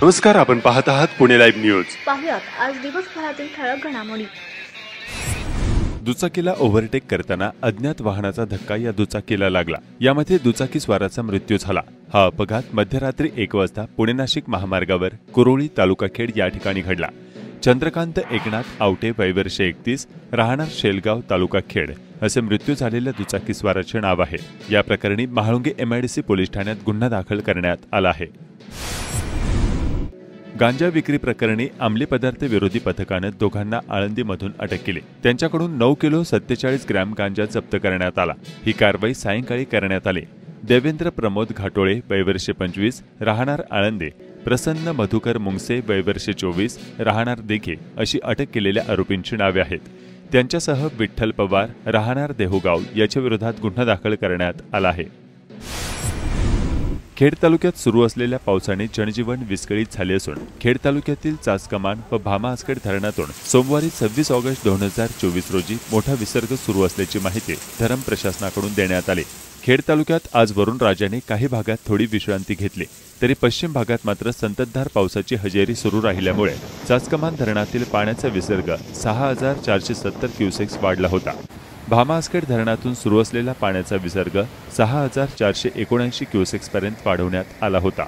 नमस्कार, आपण पाहत आहात पुणे लाईव्ह न्यूज. पाहुयात आज दिवसभरातील ठळक घडामोडी. दुचाकीला ओव्हरटेक करताना अज्ञात वाहनाचा धक्का या दुचाकीला लागला. यामध्ये दुचाकी स्वाराचा मृत्यू झाला. हा अपघात मध्यरात्री 1 वाजता पुणे नाशिक महामार्गावर कुरोळी तालुका खेड या ठिकाणी घडला. चंद्रकांत एकनाथ आवटे वय वर्ष 31, राहणार शेलगाव तालुका खेड असे मृत्यू झालेल्या दुचाकी स्वाराचे नाव आहे. या प्रकरणी महाळुंगे MIDC पोलीस ठाण्यात गुन्हा दाखल करण्यात आला आहे. गांजा विक्री प्रकरणी अंमली पदार्थ विरोधी पथकाने दोघांना आळंदीमधून अटक केली. त्यांच्याकडून 9 किलो 47 ग्रॅम गांजा जप्त करण्यात आला. ही कारवाई सायंकाळी करण्यात आली. देवेंद्र प्रमोद घाटोळे वय वर्ष 25, राहणार आळंदी, प्रसन्न मधुकर मुंगसे वय वर्ष 24, राहणार दिघे अशी अटक केलेल्या आरोपींची नावे आहेत. त्यांच्यासह विठ्ठल पवार, राहणार देहुगाव याच्या विरोधात गुन्हा दाखल करण्यात आला आहे. खेड तालुक्यात सुरू असलेल्या पावसाने जनजीवन विस्कळीत झाले असून खेड तालुक्यातील चासकमान व भामा आसखेड धरणातून सोमवारी 26 ऑगस्ट 2024 रोजी मोठा विसर्ग सुरू असल्याची माहिती धरण प्रशासनाकडून देण्यात आली. खेड तालुक्यात आज वरुण राजाने काही भागात थोडी विश्रांती घेतली, तरी पश्चिम भागात मात्र संततधार पावसाची हजेरी सुरू राहिल्यामुळे चासकमान धरणातील पाण्याचा विसर्ग 6470 क्युसेक्स वाढला होता. भामा आसखेड धरणातून सुरू असलेला पाण्याचा विसर्ग 6479 क्युसेक्सपर्यंत वाढवण्यात आला होता.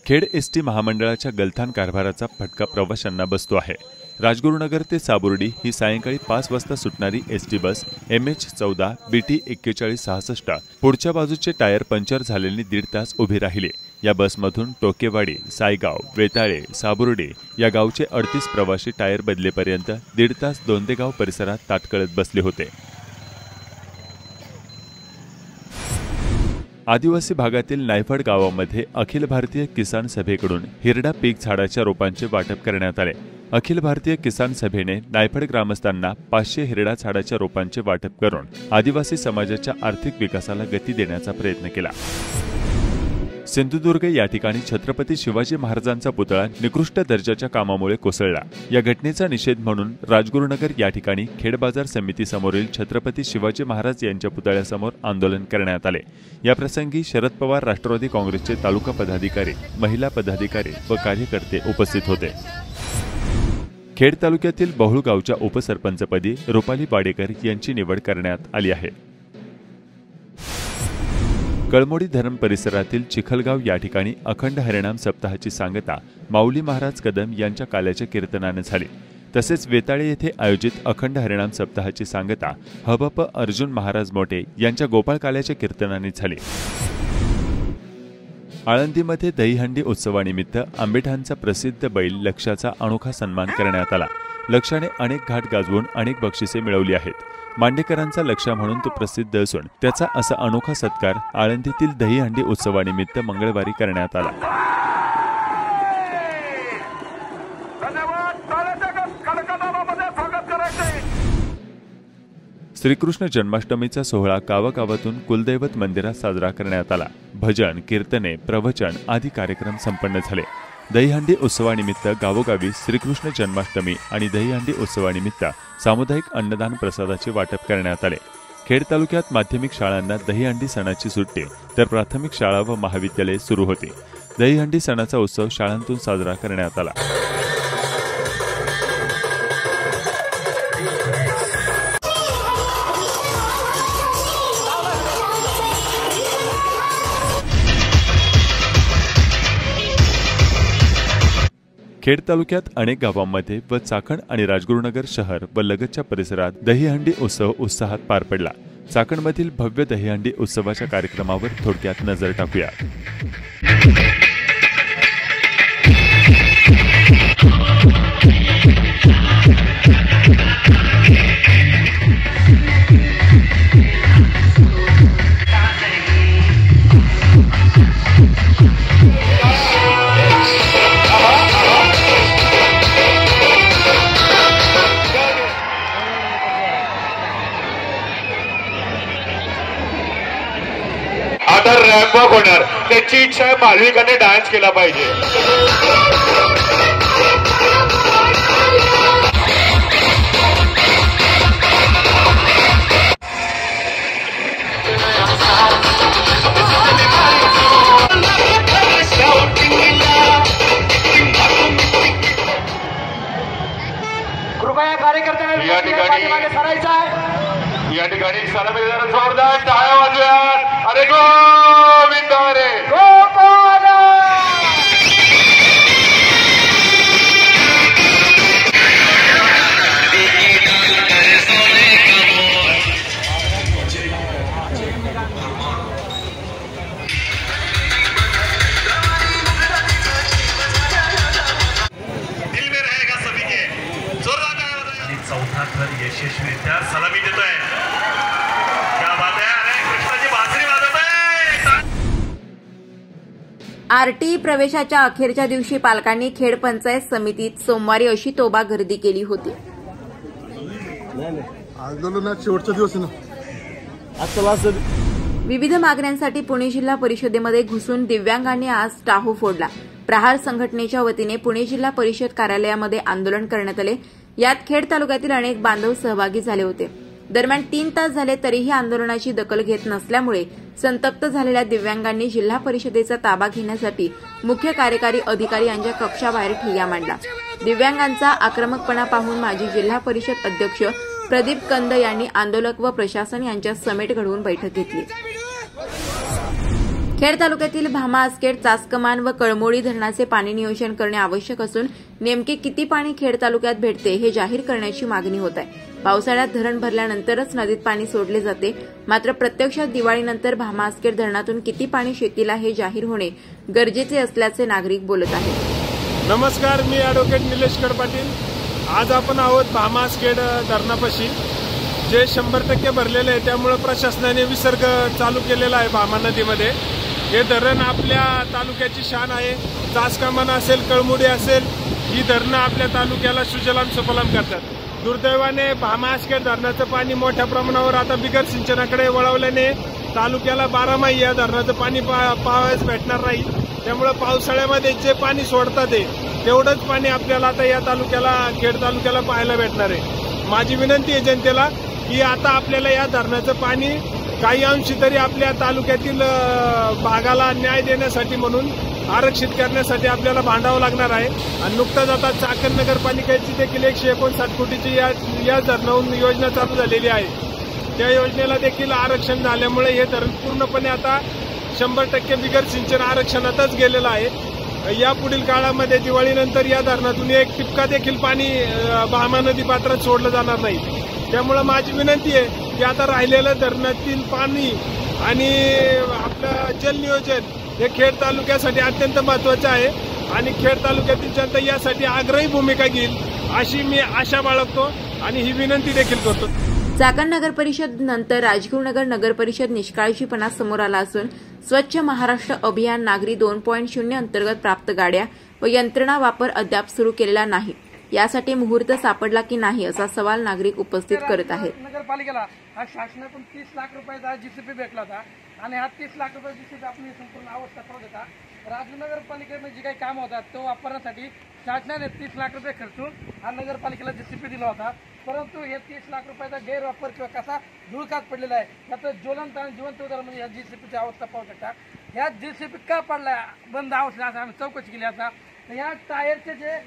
खेड SD महामंडळाच्या गलथान कारभाराचा फटका प्रवाशांना बसतो आहे. राजगुरुनगर ते साबुर्डी ही सायंकाळी 5 वाजता सुटणारी SD बस MH14 BT 4166 पुढच्या बाजूचे टायर पंक्चर झालेली 1.5 तास उभी राहिली. या बसमधून टोकेवाडी, सायगाव, वेताळे, साबुर्डी या गावचे 38 प्रवासी टायर बदलेपर्यंत 1.5 तास दोंदेगाव परिसरात ताटकळत बसले होते. आदिवासी भागातील नायफड गावामध्ये अखिल भारतीय किसान सभेकडून हिरडा पीक झाडाच्या रोपांचे वाटप करण्यात आले. अखिल भारतीय किसान सभेने नायफड ग्रामस्थांना 500 हिरडा झाडाच्या रोपांचे वाटप करून आदिवासी समाजाच्या आर्थिक विकासाला गती देण्याचा प्रयत्न केला. सिंधुदुर्ग या ठिकाणी छत्रपती शिवाजी महाराजांचा पुतळा निकृष्ट दर्जाच्या कामामुळे कोसळला. या घटनेचा निषेध म्हणून राजगुरुनगर या ठिकाणी खेड बाजार समितीसमोरील छत्रपती शिवाजी महाराज यांच्या पुतळ्यासमोर आंदोलन करण्यात आले. याप्रसंगी शरद पवार राष्ट्रवादी काँग्रेसचे तालुका पदाधिकारी, महिला पदाधिकारी व कार्यकर्ते उपस्थित होते. खेड तालुक्यातील बहुळ गावच्या उपसरपंचपदी रुपाली वाडेकर यांची निवड करण्यात आली आहे. कळमोडी धरण परिसरातील चिखलगाव या ठिकाणी अखंड हरिनाम सप्ताहाची सांगता माऊली महाराज कदम यांच्या काल्याच्या कीर्तनाने झाली. तसेच वेताळे येथे आयोजित अखंड हरिनाम सप्ताहाची सांगता हबप अर्जुन महाराज मोटे यांच्या गोपाळ काल्याच्या कीर्तनाने झाली. आळंदीमध्ये दहीहंडी उत्सवानिमित्त आंबेठाणचा प्रसिद्ध बैल लक्षाचा अनोखा सन्मान करण्यात आला. लक्षाने अनेक घाट गाजवून अनेक बक्षिसे मिळवली आहेत. मांडेकरांचा लक्षा म्हणून तो प्रसिद्ध असून त्याचा असा अनोखा सत्कार आळंदीतील दहीहंडी उत्सवानिमित्त मंगळवारी करण्यात आला. श्रीकृष्ण जन्माष्टमीचा सोहळा गावागावातून कुलदैवत मंदिरात साजरा करण्यात आला. भजन, कीर्तने, प्रवचन आदी कार्यक्रम संपन्न झाले. दहीहंडी उत्सवानिमित्त गावोगावी श्रीकृष्ण जन्माष्टमी आणि दहीहंडी उत्सवानिमित्त सामुदायिक अन्नदान प्रसादाचे वाटप करण्यात आले. खेड तालुक्यात माध्यमिक शाळांना दहीहंडी सणाची सुट्टी, तर प्राथमिक शाळा व महाविद्यालये सुरू होती. दहीहंडी सणाचा उत्सव शाळांतून साजरा करण्यात आला. खेड तालुक्यात अनेक गावांमध्ये व चाकण आणि राजगुरुनगर शहर व लगतच्या परिसरात दहीहंडी उत्सव उत्साहात पार पडला. चाकणमधील भव्य दहीहंडी उत्सवाच्या कार्यक्रमावर थोडक्यात नजर टाकूया. आता रॅम्प होणार, त्याची इच्छा आहे मालविकाने डान्स केला पाहिजे. या ठिकाणी सलामी देणारा जोरदार टाळ्या वाजव्यात. अरे गोविंद रे चौथा थर यशस्वीरित्या सलामी देतोय. क्या बात आहे. अरे कृष्णाची बासरी वाजत आहे. आरटी प्रवेशाच्या अखेरच्या दिवशी पालकांनी खेड पंचायत समितीत सोमवारी अशी तोबा गर्दी केली होती. आंदोलनात शेवटचा दिवस ना. विविध मागण्यांसाठी पुणे जिल्हा परिषदेमध्ये घुसून दिव्यांगांनी आज टाहो फोडला. प्रहार संघटनेच्या वतीने पुणे जिल्हा परिषद कार्यालयामध्ये आंदोलन करण्यात आले. यात खेड तालुक्यातील अनेक बांधव सहभागी झाले होते. दरम्यान 3 तास झाले तरीही आंदोलनाची दखल घेत नसल्यामुळे संतप्त झालेल्या दिव्यांगांनी जिल्हा परिषदेचा ताबा घेण्यासाठी मुख्य कार्यकारी अधिकारी यांच्या कक्षाबाहेर ठिय्या मांडला. दिव्यांगांचा आक्रमकपणा पाहून माजी जिल्हा परिषद अध्यक्ष प्रदीप कंद यांनी आंदोलक व प्रशासन यांच्यात समेट घडवून बैठक घेतली. खेड तालुक्यातील भामा आसखेड चासकमान व कळमोडी धरणाचे पाणी नियोजन करणे आवश्यक असून नेमके किती पाणी खेड तालुक्यात भेटते हे जाहीर करण्याची मागणी होत आहे. पावसाळ्यात धरण भरल्यानंतरच नदीत पाणी सोडले जाते. मात्र प्रत्यक्षात दिवाळीनंतर भामा आसखेड धरणातून किती पाणी शेतीला हे जाहीर होणे गरजेचे असल्याचे नागरिक बोलत आहेत. नमस्कार, मी ॲडव्होकेट निलेश कडपाटील. आज आपण आहोत भामा आसखेड धरणापाशी, जे 100% भरलेले आहे. त्यामुळे प्रशासनाने विसर्ग चालू केलेला आहे भामा नदीमध्ये. हे धरण आपल्या तालुक्याची शान आहे. चासकमान असेल, कळमुडी असेल, ही धरणं आपल्या तालुक्याला सुजलाम सुफलाम करतात. दुर्दैवाने भामा आसखेड धरणाचं पाणी मोठ्या प्रमाणावर आता बिगर सिंचनाकडे वळवल्याने तालुक्याला 12 महिने या धरणाचं पाणी पाहावयास भेटणार नाही. त्यामुळे पावसाळ्यामध्ये जे पाणी सोडतात तेवढंच पाणी आपल्याला आता या तालुक्याला, खेड तालुक्याला पाहायला भेटणार आहे. माझी विनंती आहे जनतेला की आता आपल्याला या धरणाचं पाणी काही अंशी तरी आपल्या तालुक्यातील भागाला न्याय देण्यासाठी म्हणून आरक्षित करण्यासाठी आपल्याला भांडावं लागणार आहे. आणि नुकताच आता चाकण नगरपालिकेची देखील 159 कोटीची या धरणाहून योजना चालू झालेली आहे. त्या योजनेला देखील आरक्षण झाल्यामुळे हे धरण पूर्णपणे आता 100% बिगर सिंचन आरक्षणातच गेलेलं आहे. यापुढील काळामध्ये दिवाळीनंतर या धरणातून एक टिपका देखील पाणी भामा नदी पात्रात सोडलं जाणार नाही. त्यामुळे माझी विनंती आहे की आता राहिलेलं धरणातील पाणी आणि आपलं जल नियोजन हे खेड तालुक्यासाठी अत्यंत महत्वाचं आहे आणि खेड तालुक्यातील जनता यासाठी आग्रही भूमिका घेईल अशी मी आशा बाळगतो आणि ही विनंती देखील करतो. चाकण नगरपरिषद नंतर राजगुरुनगर नगरपरिषद निष्काळजीपणा समोर आला असून स्वच्छ महाराष्ट्र अभियान नागरी 2.0 अंतर्गत प्राप्त गाड्या व यंत्रणा वापर अद्याप सुरू केलेला नाही. यासाठी मुहूर्त सापडला की नाही असा सवाल नागरिक उपस्थित करत आहेत. नगरपालिकेला हा शासनातून 30 लाख रुपयाचा जीसीपी भेटला होता आणि हा 30 लाख रुपये जीसीपी आपण संपूर्ण अवस्था पाहत होता. राजनगरपालिकेने जी काही काम होतात तो वापरण्यासाठी शासनाने 30 लाख रुपये खर्चून हा नगरपालिकेला जीसीपी दिला होता. परंतु हे 30 लाख रुपयाचा गैरवापर किंवा कसा धुळकात पडलेला आहे त्याचं ज्वलंत आणि जिवंत उदाहरण म्हणजे या जीसीपीची अवस्था पाहू शकता. ह्या जीसीपी का पडला बंद अवस्था असं आम्ही चौकशी केली असता. ह्या टायरचे जे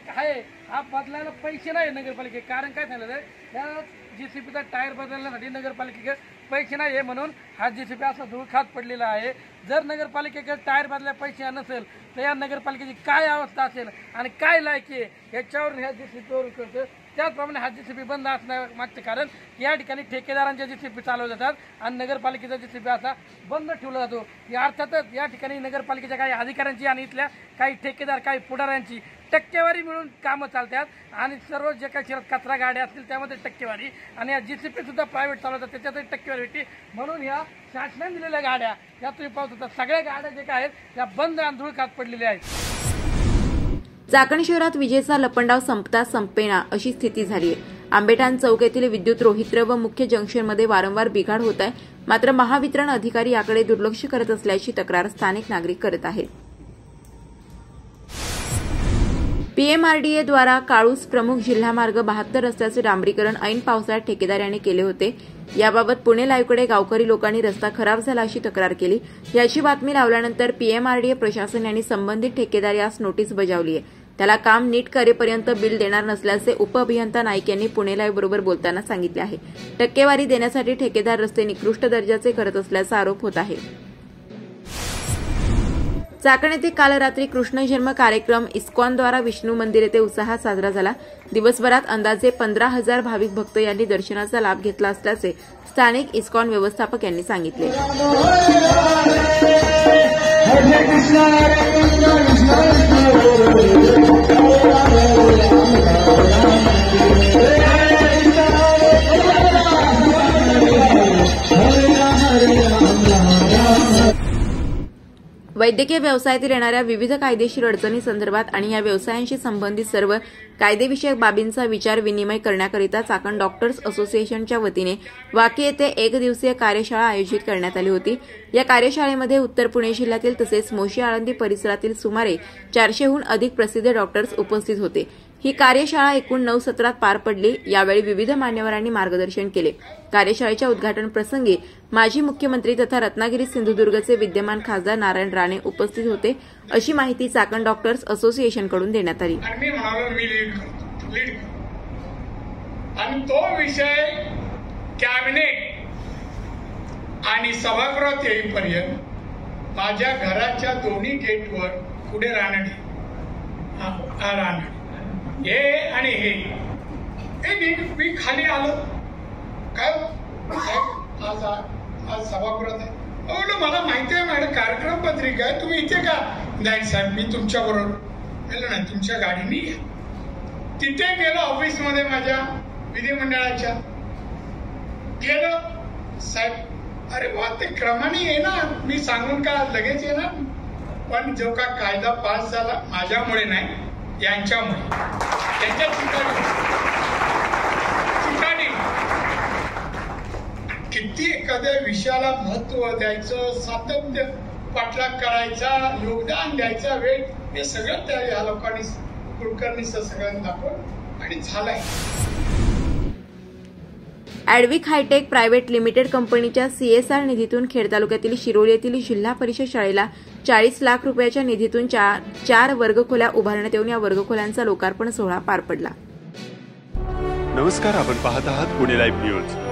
आहे हा बदलायला पैसे नाही नगरपालिके. कारण काय झालं आहे ह्या जीसीपीचा टायर बदलण्यासाठी नगरपालिकेकडे पैसे नाही आहे म्हणून हा जीसीपी असा धूळखात पडलेला आहे. जर नगरपालिकेकडे टायर बदलायला पैसे नसेल तर या नगरपालिकेची काय अवस्था असेल आणि काय लायकी आहे याच्यावर ह्या जीसीपीवर करतं. त्याचप्रमाणे हा जीसीपी बंद असण्यामागचं कारण या ठिकाणी ठेकेदारांच्या जीसीपी चालवले जातात आणि नगरपालिकेचा जीसीपी असा बंद ठेवला जातो. या अर्थातच या ठिकाणी नगरपालिकेच्या काही अधिकाऱ्यांची आणि इथल्या काही ठेकेदार, काही पुढाऱ्यांची टक्केवारी मिळून कामं चालतात आणि सर्व जे काही शहरात कचरा गाड्या असतील त्यामध्ये टक्केवारी आणि या जीसीपी सुद्धा प्रायव्हेट चालवतात त्याच्यातही टक्केवारी भेटते. म्हणून ह्या शासनाने दिलेल्या गाड्या या तुम्ही पाहू शकता सगळ्या गाड्या जे काय आहेत त्या बंद आणि धुळखात पडलेल्या आहेत. चाकण शहरात विजेचा लपंडाव संपता संपेना अशी स्थिती झाली आहे. आंबेठाण चौक येथील विद्युत रोहित्र व मुख्य जंक्शनमध्ये वारंवार बिघाड होत आहे. मात्र महावितरण अधिकारी याकडे दुर्लक्ष करत असल्याची तक्रार स्थानिक नागरिक करत आहेत. पीएमआरडीए द्वारा काळूस प्रमुख जिल्हा मार्ग 72 रस्त्याचे डांबरीकरण ऐन पावसाळ्यात ठेकेदाराने केले होते. याबाबत पुणे लाईव्हकडे गावकरी लोकांनी रस्ता खराब झाला अशी तक्रार केली. याची बातमी लावल्यानंतर पीएमआरडीए प्रशासन यांनी संबंधित ठेकेदार यास नोटीस बजावली आहे. त्याला काम नीट करेपर्यंत बिल देणार नसल्याचे उपअभियंता नाईक यांनी पुणे लाईव्ह बरोबर बोलताना सांगितले आहे. टक्केवारी देण्यासाठी ठेकेदार रस्ते निकृष्ट दर्जाचे करत असल्याचा आरोप होत आहे. चाकण येथे काल रात्री कृष्ण जन्म कार्यक्रम इस्कॉनद्वारा विष्णू मंदिर येथे उत्साहात साजरा झाला. दिवसभरात अंदाजे 15,000 भाविक भक्त यांनी दर्शनाचा लाभ घेतला असल्याचे स्थानिक इस्कॉन व्यवस्थापक यांनी सांगितले. वैद्यकीय व्यवसायातील येणाऱ्या विविध कायदेशीर अडचणी संदर्भात आणि या व्यवसायांशी संबंधित सर्व कायदेविषयक बाबींचा विचार विनिमय करण्याकरिता चाकण डॉक्टर्स असोसिएशनच्या वतीने वाकी येथे 1 दिवसीय कार्यशाळा आयोजित करण्यात आली होती. या कार्यशाळेमध्ये उत्तर पुणे जिल्ह्यातील तसेच मोशी आळंदी परिसरातील सुमारे 400हून अधिक प्रसिद्ध डॉक्टर्स उपस्थित होते. ही कार्यशाळा एकूण 9 सत्रात पार पडली. यावेळी विविध मान्यवरांनी मार्गदर्शन केले. कार्यशाळेच्या उद्घाटन प्रसंगी माजी मुख्यमंत्री तथा रत्नागिरी सिंधुदुर्गचे विद्यमान खासदार नारायण राणे उपस्थित होते, अशी माहिती चाकण डॉक्टर्स असोसिएशनकडून देण्यात आली. मी म्हणालो मी लीड आणि तो विषय कॅबिनेट आणि सभागृहात येईपर्यंत माझ्या घराच्या दोन्ही गेटवर पुढे राहणे हे आणि हे मी खाली आलो काय आज सभागृहात आहे. मला माहिती आहे मॅडम कार्यक्रम पत्रिका आहे, तुम्ही इथे का? नाही साहेब मी तुमच्या बरोबर नाही, तुमच्या गाडीने या. तिथे गेलो ऑफिसमध्ये माझ्या विधिमंडळाच्या गेलो. साहेब अरे वा ते क्रमाने येणार, मी सांगून का लगेच येणार. पण जो का कायदा पास झाला माझ्यामुळे नाही, यांच्यामुळे, त्यांच्या चुकाने किती एखाद्या विषयाला महत्व द्यायचं, सातत्य पाठलाग करायचा, योगदान द्यायचा, वेळ हे सगळं त्या या लोकांनी कुलकर्णीचं सगळ्यांनी दाखवलं आणि झालंय. ॲडविक हायटेक प्रायव्हेट लिमिटेड कंपनीच्या CSR निधीतून खेड तालुक्यातील शिरोली येथील जिल्हा परिषद शाळेला 40 लाख रुपयाच्या निधीतून 4 वर्गखोल्या उभारण्यात येऊन या वर्गखोल्यांचा लोकार्पण सोहळा पार पडला. नमस्कार, आपण पाहत आहात पुणे लाईव्ह न्यूज.